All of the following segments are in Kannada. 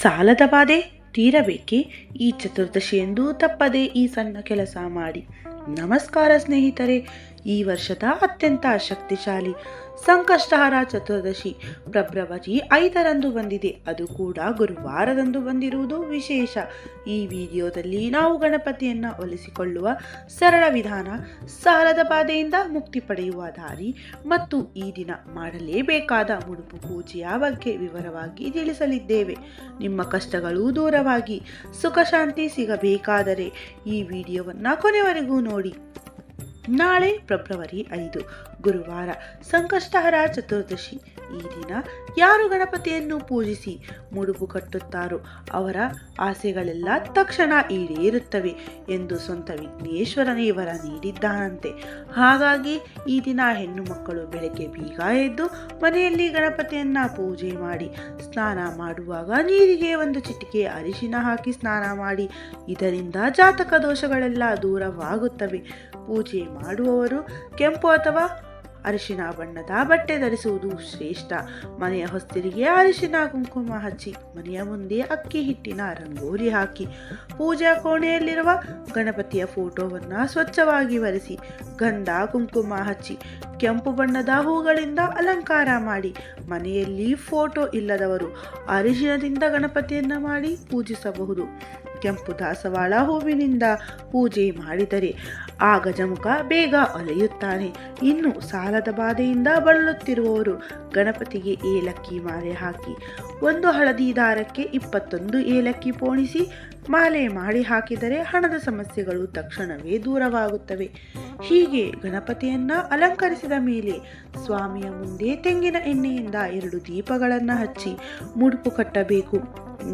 ಸಾಲದ ಬಾಧೆ ತೀರಬೇಕೆ? ಈ ಚತುರ್ದಶಿಯಂದು ತಪ್ಪದೆ ಈ ಸಣ್ಣ ಕೆಲಸ ಮಾಡಿ. ನಮಸ್ಕಾರ ಸ್ನೇಹಿತರೆ, ಈ ವರ್ಷದ ಅತ್ಯಂತ ಶಕ್ತಿಶಾಲಿ ಸಂಕಷ್ಟಹರ ಚತುರ್ದಶಿ ಫೆಬ್ರವರಿ 5ರಂದು ಬಂದಿದೆ. ಅದು ಕೂಡ ಗುರುವಾರದಂದು ಬಂದಿರುವುದು ವಿಶೇಷ. ಈ ವಿಡಿಯೋದಲ್ಲಿ ನಾವು ಗಣಪತಿಯನ್ನು ಒಲಿಸಿಕೊಳ್ಳುವ ಸರಳ ವಿಧಾನ, ಸಾಲದ ಬಾಧೆಯಿಂದ ಮುಕ್ತಿ ಪಡೆಯುವ ದಾರಿ ಮತ್ತು ಈ ದಿನ ಮಾಡಲೇಬೇಕಾದ ಮುಡುಪು ಪೂಜೆಯ ಬಗ್ಗೆ ವಿವರವಾಗಿ ತಿಳಿಸಲಿದ್ದೇವೆ. ನಿಮ್ಮ ಕಷ್ಟಗಳು ದೂರವಾಗಿ ಸುಖ ಶಾಂತಿ ಸಿಗಬೇಕಾದರೆ ಈ ವಿಡಿಯೋವನ್ನು ಕೊನೆವರೆಗೂ ನೋಡಿ. ನಾಳೆ ಫೆಬ್ರವರಿ 5 ಗುರುವಾರ, ಸಂಕಷ್ಟಹರ ಚತುರ್ದಶಿ. ಈ ದಿನ ಯಾರು ಗಣಪತಿಯನ್ನು ಪೂಜಿಸಿ ಮುಡುಪು ಕಟ್ಟುತ್ತಾರೋ ಅವರ ಆಸೆಗಳೆಲ್ಲ ತಕ್ಷಣ ಈಡೇರುತ್ತವೆ ಎಂದು ಸ್ವಂತ ವಿಘ್ನೇಶ್ವರನೇ ವರ ನೀಡಿದ್ದಾನಂತೆ. ಹಾಗಾಗಿ ಈ ದಿನ ಹೆಣ್ಣು ಮಕ್ಕಳು ಬೆಳಗ್ಗೆ ಬೇಗ ಎದ್ದು ಮನೆಯಲ್ಲಿ ಗಣಪತಿಯನ್ನ ಪೂಜೆ ಮಾಡಿ ಸ್ನಾನ ಮಾಡುವಾಗ ನೀರಿಗೆ ಒಂದು ಚಿಟಿಕೆ ಅರಿಶಿನ ಹಾಕಿ ಸ್ನಾನ ಮಾಡಿ. ಇದರಿಂದ ಜಾತಕ ದೋಷಗಳೆಲ್ಲ ದೂರವಾಗುತ್ತವೆ. ಪೂಜೆ ಮಾಡುವವರು ಕೆಂಪು ಅಥವಾ ಅರಿಶಿನ ಬಣ್ಣದ ಬಟ್ಟೆ ಧರಿಸುವುದು ಶ್ರೇಷ್ಠ. ಮನೆಯ ಹೊಸ್ತಿರಿಗೆ ಅರಿಶಿನ ಕುಂಕುಮ ಹಚ್ಚಿ ಮನೆಯ ಮುಂದೆ ಅಕ್ಕಿ ಹಿಟ್ಟಿನ ರಂಗೋಲಿ ಹಾಕಿ ಪೂಜಾ ಕೋಣೆಯಲ್ಲಿರುವ ಗಣಪತಿಯ ಫೋಟೋವನ್ನು ಸ್ವಚ್ಛವಾಗಿ ಒರೆಸಿ ಗಂಧ ಕುಂಕುಮ ಹಚ್ಚಿ ಕೆಂಪು ಬಣ್ಣದ ಹೂಗಳಿಂದ ಅಲಂಕಾರ ಮಾಡಿ. ಮನೆಯಲ್ಲಿ ಫೋಟೋ ಇಲ್ಲದವರು ಅರಿಶಿನದಿಂದ ಗಣಪತಿಯನ್ನು ಮಾಡಿ ಪೂಜಿಸಬಹುದು. ಕೆಂಪು ದಾಸವಾಳ ಹೂವಿನಿಂದ ಪೂಜೆ ಮಾಡಿದರೆ ಆ ಗಜಮುಖ ಬೇಗ ಒಲೆಯುತ್ತಾನೆ. ಇನ್ನು ಸಾಲದ ಬಾಧೆಯಿಂದ ಬಳಲುತ್ತಿರುವವರು ಗಣಪತಿಗೆ ಏಲಕ್ಕಿ ಮಾಲೆ ಹಾಕಿ ಒಂದು ಹಳದಿ ದಾರಕ್ಕೆ 21 ಏಲಕ್ಕಿ ಪೋಣಿಸಿ ಮಾಲೆ ಮಾಡಿ ಹಾಕಿದರೆ ಹಣದ ಸಮಸ್ಯೆಗಳು ತಕ್ಷಣವೇ ದೂರವಾಗುತ್ತವೆ. ಹೀಗೆ ಗಣಪತಿಯನ್ನ ಅಲಂಕರಿಸಿದ ಮೇಲೆ ಸ್ವಾಮಿಯ ಮುಂದೆ ತೆಂಗಿನ ಎಣ್ಣೆಯಿಂದ 2 ದೀಪಗಳನ್ನು ಹಚ್ಚಿ ಮುಡುಪು ಕಟ್ಟಬೇಕು.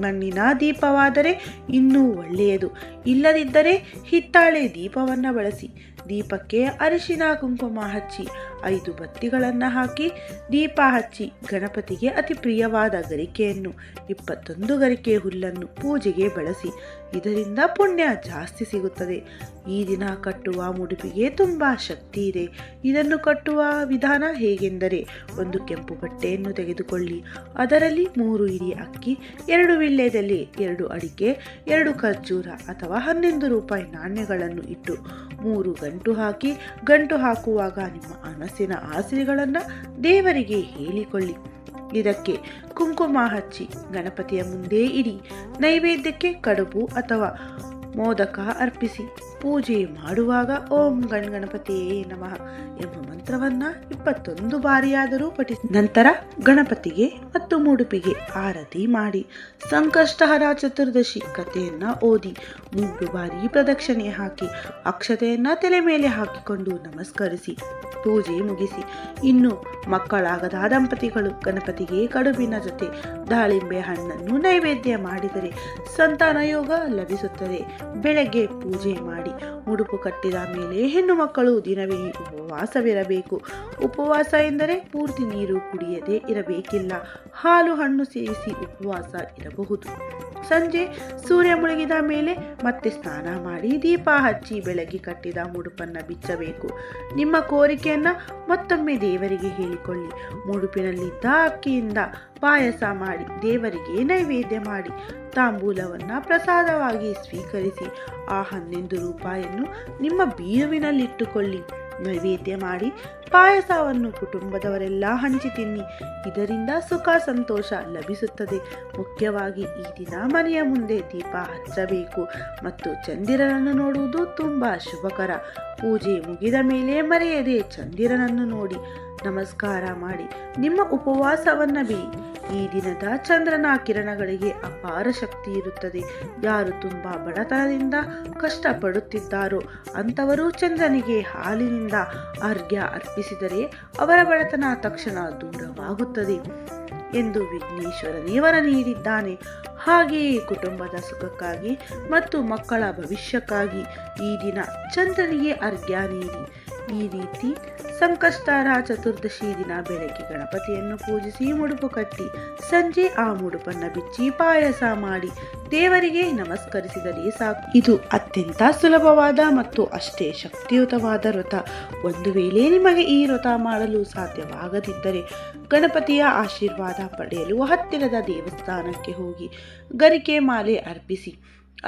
ಮಣ್ಣಿನ ದೀಪವಾದರೆ ಇನ್ನೂ ಒಳ್ಳೆಯದು. ಇಲ್ಲದಿದ್ದರೆ ಹಿತ್ತಾಳೆ ದೀಪವನ್ನು ಬಳಸಿ ದೀಪಕ್ಕೆ ಅರಿಶಿನ ಕುಂಕುಮ ಹಚ್ಚಿ 5 ಬತ್ತಿಗಳನ್ನು ಹಾಕಿ ದೀಪ ಹಚ್ಚಿ ಗಣಪತಿಗೆ ಅತಿ ಪ್ರಿಯವಾದ ಗರಿಕೆಯನ್ನು 21 ಗರಿಕೆ ಹುಲ್ಲನ್ನು ಪೂಜೆಗೆ ಬಳಸಿ. ಇದರಿಂದ ಪುಣ್ಯ ಜಾಸ್ತಿ ಸಿಗುತ್ತದೆ. ಈ ದಿನ ಕಟ್ಟುವ ಮುಡುಪಿಗೆ ತುಂಬ ಶಕ್ತಿ ಇದೆ. ಇದನ್ನು ಕಟ್ಟುವ ವಿಧಾನ ಹೇಗೆಂದರೆ, ಒಂದು ಕೆಂಪು ಬಟ್ಟೆಯನ್ನು ತೆಗೆದುಕೊಳ್ಳಿ. ಅದರಲ್ಲಿ 3 ಇಡಿ ಅಕ್ಕಿ, 2 ವೀಳ್ಯದೆಲೆ, 2 ಅಡಿಕೆ, 2 ಖರ್ಜೂರ ಅಥವಾ 11 ರೂಪಾಯಿ ನಾಣ್ಯಗಳನ್ನು ಇಟ್ಟು 3 ಗಂಟು ಹಾಕಿ, ಗಂಟು ಹಾಕುವಾಗ ನಿಮ್ಮ ಮನಸ್ಸಿನ ಆಸೆಗಳನ್ನು ದೇವರಿಗೆ ಹೇಳಿಕೊಳ್ಳಿ. ಇದಕ್ಕೆ ಕುಂಕುಮ ಹಚ್ಚಿ ಗಣಪತಿಯ ಮುಂದೆ ಇಡಿ. ನೈವೇದ್ಯಕ್ಕೆ ಕಡುಬು ಅಥವಾ ಮೋದಕ ಅರ್ಪಿಸಿ. ಪೂಜೆ ಮಾಡುವಾಗ ಓಂ ಗಣಪತಿಯೇ ನಮಃ ಎಂಬ ಮಂತ್ರವನ್ನ 21 ಬಾರಿಯಾದರೂ ಪಠಿಸಿ. ನಂತರ ಗಣಪತಿಗೆ ಮತ್ತು ಮುಡುಪಿಗೆ ಆರತಿ ಮಾಡಿ ಸಂಕಷ್ಟಹರ ಚತುರ್ದಶಿ ಕಥೆಯನ್ನ ಓದಿ 3 ಬಾರಿ ಪ್ರದಕ್ಷಿಣೆ ಹಾಕಿ ಅಕ್ಷತೆಯನ್ನ ತಲೆ ಮೇಲೆ ಹಾಕಿಕೊಂಡು ನಮಸ್ಕರಿಸಿ ಪೂಜೆ ಮುಗಿಸಿ. ಇನ್ನು ಮಕ್ಕಳಾಗದ ದಂಪತಿಗಳು ಗಣಪತಿಗೆ ಕಡುಬಿನ ಜೊತೆ ದಾಳಿಂಬೆ ಹಣ್ಣನ್ನು ನೈವೇದ್ಯ ಮಾಡಿದರೆ ಸಂತಾನ ಯೋಗ ಲಭಿಸುತ್ತದೆ. ಬೆಳಗ್ಗೆ ಪೂಜೆ ಮಾಡಿ ಮುಡುಪು ಕಟ್ಟಿದ ಮೇಲೆ ಹೆಣ್ಣು ಮಕ್ಕಳು ದಿನವೇ ಉಪವಾಸವಿರಬೇಕು. ಉಪವಾಸ ಎಂದರೆ ಪೂರ್ತಿ ನೀರು ಕುಡಿಯದೇ ಇರಬೇಕಿಲ್ಲ. ಹಾಲು ಹಣ್ಣು ಸೇವಿಸಿ ಉಪವಾಸ ಇರಬಹುದು. ಸಂಜೆ ಸೂರ್ಯ ಮುಳುಗಿದ ಮೇಲೆ ಮತ್ತೆ ಸ್ನಾನ ಮಾಡಿ ದೀಪ ಹಚ್ಚಿ ಬೆಳಗ್ಗೆ ಕಟ್ಟಿದ ಮುಡುಪನ್ನು ಬಿಚ್ಚಬೇಕು. ನಿಮ್ಮ ಕೋರಿಕೆಯನ್ನ ಮತ್ತೊಮ್ಮೆ ದೇವರಿಗೆ ಹೇಳಿಕೊಳ್ಳಿ. ಮುಡುಪಿನಲ್ಲಿದ್ದ ಅಕ್ಕಿಯಿಂದ ಪಾಯಸ ಮಾಡಿ ದೇವರಿಗೆ ನೈವೇದ್ಯ ಮಾಡಿ ತಾಂಬೂಲವನ್ನು ಪ್ರಸಾದವಾಗಿ ಸ್ವೀಕರಿಸಿ ಆ 11 ರೂಪಾಯಿಯನ್ನು ನಿಮ್ಮ ಬೀರುವಿನಲ್ಲಿಟ್ಟುಕೊಳ್ಳಿ. ನೈವೇದ್ಯ ಮಾಡಿ ಪಾಯಸವನ್ನು ಕುಟುಂಬದವರೆಲ್ಲ ಹಂಚಿ ತಿನ್ನಿ. ಇದರಿಂದ ಸುಖ ಸಂತೋಷ ಲಭಿಸುತ್ತದೆ. ಮುಖ್ಯವಾಗಿ ಈ ದಿನ ಮನೆಯ ಮುಂದೆ ದೀಪ ಹಚ್ಚಬೇಕು ಮತ್ತು ಚಂದಿರನನ್ನು ನೋಡುವುದು ತುಂಬ ಶುಭಕರ. ಪೂಜೆ ಮುಗಿದ ಮೇಲೆ ಮರೆಯದೆ ಚಂದಿರನನ್ನು ನೋಡಿ ನಮಸ್ಕಾರ ಮಾಡಿ ನಿಮ್ಮ ಉಪವಾಸವನ್ನು ಬಿಡಿ. ಈ ದಿನದ ಚಂದ್ರನ ಕಿರಣಗಳಿಗೆ ಅಪಾರ ಶಕ್ತಿ ಇರುತ್ತದೆ. ಯಾರು ತುಂಬ ಬಡತನದಿಂದ ಕಷ್ಟಪಡುತ್ತಿದ್ದಾರೋ ಅಂಥವರು ಚಂದ್ರನಿಗೆ ಹಾಲಿನಿಂದ ಅರ್ಘ್ಯ ಅರ್ಪಿಸಿದರೆ ಅವರ ಬಡತನ ತಕ್ಷಣ ದೂರವಾಗುತ್ತದೆ ಎಂದು ವಿಘ್ನೇಶ್ವರನೇ ವರ ನೀಡಿದ್ದಾನೆ. ಹಾಗೆಯೇ ಕುಟುಂಬದ ಸುಖಕ್ಕಾಗಿ ಮತ್ತು ಮಕ್ಕಳ ಭವಿಷ್ಯಕ್ಕಾಗಿ ಈ ದಿನ ಚಂದ್ರನಿಗೆ ಅರ್ಘ್ಯ ನೀಡಿ. ಈ ರೀತಿ ಸಂಕಷ್ಟಹರ ಚತುರ್ದಶಿ ದಿನ ಬೆಳಗ್ಗೆ ಗಣಪತಿಯನ್ನು ಪೂಜಿಸಿ ಮುಡುಪು ಕಟ್ಟಿ ಸಂಜೆ ಆ ಮುಡುಪನ್ನು ಬಿಚ್ಚಿ ಪಾಯಸ ಮಾಡಿ ದೇವರಿಗೆ ನಮಸ್ಕರಿಸಿದರೆ ಸಾಕು. ಇದು ಅತ್ಯಂತ ಸುಲಭವಾದ ಮತ್ತು ಅಷ್ಟೇ ಶಕ್ತಿಯುತವಾದ ವ್ರತ. ಒಂದು ವೇಳೆ ನಿಮಗೆ ಈ ವ್ರತ ಮಾಡಲು ಸಾಧ್ಯವಾಗದಿದ್ದರೆ ಗಣಪತಿಯ ಆಶೀರ್ವಾದ ಪಡೆಯಲು ಹತ್ತಿರದ ದೇವಸ್ಥಾನಕ್ಕೆ ಹೋಗಿ ಗರಿಕೆ ಮಾಲೆ ಅರ್ಪಿಸಿ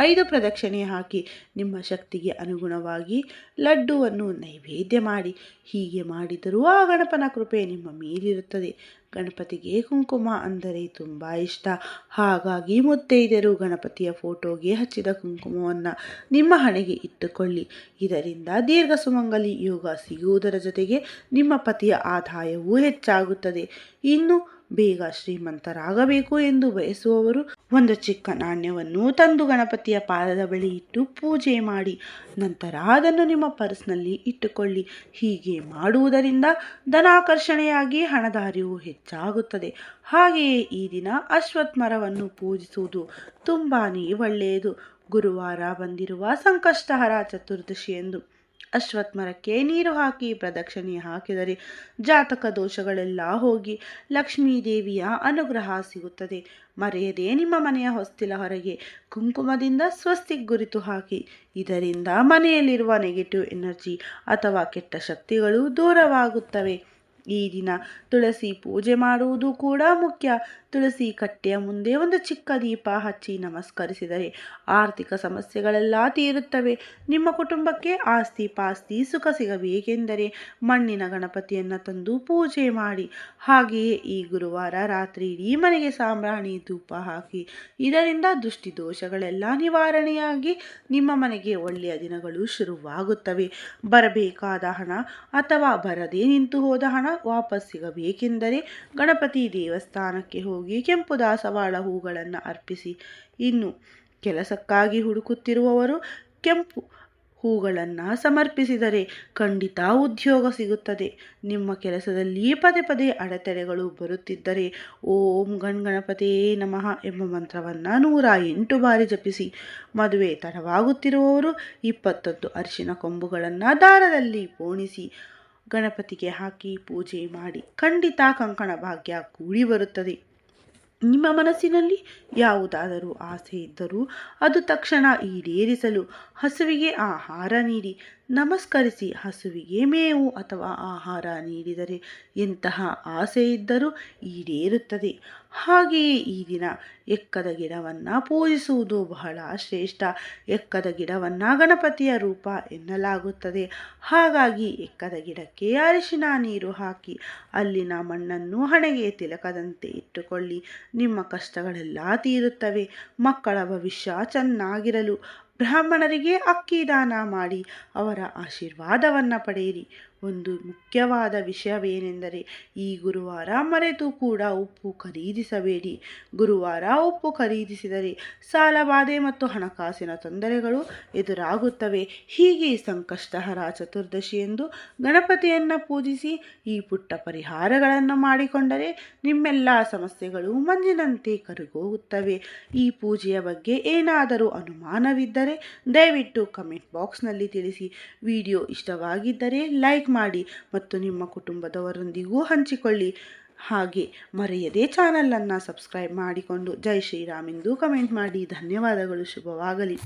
5 ಪ್ರದಕ್ಷಿಣೆ ಹಾಕಿ ನಿಮ್ಮ ಶಕ್ತಿಗೆ ಅನುಗುಣವಾಗಿ ಲಡ್ಡುವನ್ನು ನೈವೇದ್ಯ ಮಾಡಿ. ಹೀಗೆ ಮಾಡಿದರೂ ಆ ಗಣಪನ ಕೃಪೆ ನಿಮ್ಮ ಮೇಲಿರುತ್ತದೆ. ಗಣಪತಿಗೆ ಕುಂಕುಮ ಅಂದರೆ ತುಂಬ ಇಷ್ಟ. ಹಾಗಾಗಿ ಮುತ್ತೈದೆಯರು ಗಣಪತಿಯ ಫೋಟೋಗೆ ಹಚ್ಚಿದ ಕುಂಕುಮವನ್ನು ನಿಮ್ಮ ಹಣೆಗೆ ಇಟ್ಟುಕೊಳ್ಳಿ. ಇದರಿಂದ ದೀರ್ಘ ಸುಮಂಗಲಿ ಯೋಗ ಸಿಗುವುದರ ಜೊತೆಗೆ ನಿಮ್ಮ ಪತಿಯ ಆದಾಯವೂ ಹೆಚ್ಚಾಗುತ್ತದೆ. ಇನ್ನು ಬೇಗ ಶ್ರೀಮಂತರಾಗಬೇಕು ಎಂದು ಬಯಸುವವರು ಒಂದು ಚಿಕ್ಕ ನಾಣ್ಯವನ್ನು ತಂದು ಗಣಪತಿಯ ಪಾದದ ಬಳಿ ಇಟ್ಟು ಪೂಜೆ ಮಾಡಿ ನಂತರ ಅದನ್ನು ನಿಮ್ಮ ಪರ್ಸ್ನಲ್ಲಿ ಇಟ್ಟುಕೊಳ್ಳಿ. ಹೀಗೆ ಮಾಡುವುದರಿಂದ ಧನಾಕರ್ಷಣೆಯಾಗಿ ಹಣದ ಹರಿವು ಹೆಚ್ಚಾಗುತ್ತದೆ. ಹಾಗೆಯೇ ಈ ದಿನ ಅಶ್ವತ್ಥ ಮರವನ್ನು ಪೂಜಿಸುವುದು ತುಂಬಾನೇ ಒಳ್ಳೆಯದು. ಗುರುವಾರ ಬಂದಿರುವ ಸಂಕಷ್ಟಹರ ಚತುರ್ದಶಿಯಂದು ಅಶ್ವತ್ಥ ಮರಕ್ಕೆ ನೀರು ಹಾಕಿ ಪ್ರದಕ್ಷಿಣೆ ಹಾಕಿದರೆ ಜಾತಕ ದೋಷಗಳೆಲ್ಲ ಹೋಗಿ ಲಕ್ಷ್ಮೀ ದೇವಿಯ ಅನುಗ್ರಹ ಸಿಗುತ್ತದೆ. ಮರೆಯದೆ ನಿಮ್ಮ ಮನೆಯ ಹೊಸ್ತಿಲ ಹೊರಗೆ ಕುಂಕುಮದಿಂದ ಸ್ವಸ್ತಿಕ್ ಗುರುತು ಹಾಕಿ. ಇದರಿಂದ ಮನೆಯಲ್ಲಿರುವ ನೆಗೆಟಿವ್ ಎನರ್ಜಿ ಅಥವಾ ಕೆಟ್ಟ ಶಕ್ತಿಗಳು ದೂರವಾಗುತ್ತವೆ. ಈ ದಿನ ತುಳಸಿ ಪೂಜೆ ಮಾಡುವುದು ಕೂಡ ಮುಖ್ಯ. ತುಳಸಿ ಕಟ್ಟೆಯ ಮುಂದೆ ಒಂದು ಚಿಕ್ಕ ದೀಪ ಹಚ್ಚಿ ನಮಸ್ಕರಿಸಿದರೆ ಆರ್ಥಿಕ ಸಮಸ್ಯೆಗಳೆಲ್ಲ ತೀರುತ್ತವೆ. ನಿಮ್ಮ ಕುಟುಂಬಕ್ಕೆ ಆಸ್ತಿ ಪಾಸ್ತಿ ಸುಖ ಸಿಗಬೇಕೆಂದರೆ ಮಣ್ಣಿನ ಗಣಪತಿಯನ್ನು ತಂದು ಪೂಜೆ ಮಾಡಿ. ಹಾಗೆಯೇ ಈ ಗುರುವಾರ ರಾತ್ರಿ ಇಡೀ ಮನೆಗೆ ಸಾಂಬ್ರಾಣಿ ಧೂಪ ಹಾಕಿ. ಇದರಿಂದ ದೃಷ್ಟಿ ದೋಷಗಳೆಲ್ಲ ನಿವಾರಣೆಯಾಗಿ ನಿಮ್ಮ ಮನೆಗೆ ಒಳ್ಳೆಯ ದಿನಗಳು ಶುರುವಾಗುತ್ತವೆ. ಬರಬೇಕಾದ ಹಣ ಅಥವಾ ಬರದೇ ನಿಂತು ಹೋದ ಹಣ ವಾಪಸ್ ಸಿಗಬೇಕೆಂದರೆ ಗಣಪತಿ ದೇವಸ್ಥಾನಕ್ಕೆ ಹೋಗಿ ಕೆಂಪು ದಾಸವಾಳ ಹೂಗಳನ್ನು ಅರ್ಪಿಸಿ. ಇನ್ನು ಕೆಲಸಕ್ಕಾಗಿ ಹುಡುಕುತ್ತಿರುವವರು ಕೆಂಪು ಹೂಗಳನ್ನು ಸಮರ್ಪಿಸಿದರೆ ಖಂಡಿತ ಉದ್ಯೋಗ ಸಿಗುತ್ತದೆ. ನಿಮ್ಮ ಕೆಲಸದಲ್ಲಿ ಪದೇ ಪದೇ ಅಡೆತಡೆಗಳು ಬರುತ್ತಿದ್ದರೆ ಓಂ ಗಣಪತೇ ನಮಃ ಎಂಬ ಮಂತ್ರವನ್ನು 108 ಬಾರಿ ಜಪಿಸಿ. ಮದುವೆ ತಡವಾಗುತ್ತಿರುವವರು 21 ಅರಿಶಿನ ಕೊಂಬುಗಳನ್ನು ದಾರದಲ್ಲಿ ಪೋಣಿಸಿ ಗಣಪತಿಗೆ ಹಾಕಿ ಪೂಜೆ ಮಾಡಿ. ಖಂಡಿತ ಕಂಕಣ ಭಾಗ್ಯ ಕೂಡಿ ಬರುತ್ತದೆ. ನಿಮ್ಮ ಮನಸ್ಸಿನಲ್ಲಿ ಯಾವುದಾದರೂ ಆಸೆ ಇದ್ದರೂ ಅದು ತಕ್ಷಣ ಈಡೇರಿಸಲು ಹಸುವಿಗೆ ಆಹಾರ ನೀಡಿ ನಮಸ್ಕರಿಸಿ. ಹಸುವಿಗೆ ಮೇವು ಅಥವಾ ಆಹಾರ ನೀಡಿದರೆ ಎಂತಹ ಆಸೆ ಇದ್ದರೂ ಈಡೇರುತ್ತದೆ. ಹಾಗೆಯೇ ಈ ದಿನ ಎಕ್ಕದ ಗಿಡವನ್ನು ಪೂಜಿಸುವುದು ಬಹಳ ಶ್ರೇಷ್ಠ. ಎಕ್ಕದ ಗಿಡವನ್ನು ಗಣಪತಿಯ ರೂಪ ಎನ್ನಲಾಗುತ್ತದೆ. ಹಾಗಾಗಿ ಎಕ್ಕದ ಗಿಡಕ್ಕೆ ಅರಿಶಿನ ನೀರು ಹಾಕಿ ಅಲ್ಲಿನ ಮಣ್ಣನ್ನು ಹಣೆಗೆ ತಿಲಕದಂತೆ ಇಟ್ಟುಕೊಳ್ಳಿ. ನಿಮ್ಮ ಕಷ್ಟಗಳೆಲ್ಲ ತೀರುತ್ತವೆ. ಮಕ್ಕಳ ಭವಿಷ್ಯ ಚೆನ್ನಾಗಿರಲು ಬ್ರಾಹ್ಮಣರಿಗೆ ಅಕ್ಕಿ ದಾನ ಮಾಡಿ ಅವರ ಆಶೀರ್ವಾದವನ್ನು ಪಡೆಯಿರಿ. ಒಂದು ಮುಖ್ಯವಾದ ವಿಷಯವೇನೆಂದರೆ ಈ ಗುರುವಾರ ಮರೆತು ಕೂಡ ಉಪ್ಪು ಖರೀದಿಸಬೇಡಿ. ಗುರುವಾರ ಉಪ್ಪು ಖರೀದಿಸಿದರೆ ಸಾಲಬಾಧೆ ಮತ್ತು ಹಣಕಾಸಿನ ತೊಂದರೆಗಳು ಎದುರಾಗುತ್ತವೆ. ಹೀಗೆ ಸಂಕಷ್ಟಹರ ಚತುರ್ದಶಿಯಂದು ಗಣಪತಿಯನ್ನು ಪೂಜಿಸಿ ಈ ಪುಟ್ಟ ಪರಿಹಾರಗಳನ್ನು ಮಾಡಿಕೊಂಡರೆ ನಿಮ್ಮೆಲ್ಲ ಸಮಸ್ಯೆಗಳು ಮಂಜಿನಂತೆ ಕರಗೋಗುತ್ತವೆ. ಈ ಪೂಜೆಯ ಬಗ್ಗೆ ಏನಾದರೂ ಅನುಮಾನವಿದ್ದರೆ ದಯವಿಟ್ಟು ಕಮೆಂಟ್ ಬಾಕ್ಸ್ನಲ್ಲಿ ತಿಳಿಸಿ. ವಿಡಿಯೋ ಇಷ್ಟವಾಗಿದ್ದರೆ ಲೈಕ್ ಮಾಡಿ ಮತ್ತು ನಿಮ್ಮ ಕುಟುಂಬದವರೊಂದಿಗೂ ಹಂಚಿಕೊಳ್ಳಿ. ಹಾಗೆ ಮರೆಯದೆ ಚಾನಲನ್ನು ಸಬ್ಸ್ಕ್ರೈಬ್ ಮಾಡಿಕೊಂಡು ಜೈ ಶ್ರೀರಾಮ್ ಎಂದು ಕಮೆಂಟ್ ಮಾಡಿ. ಧನ್ಯವಾದಗಳು. ಶುಭವಾಗಲಿ.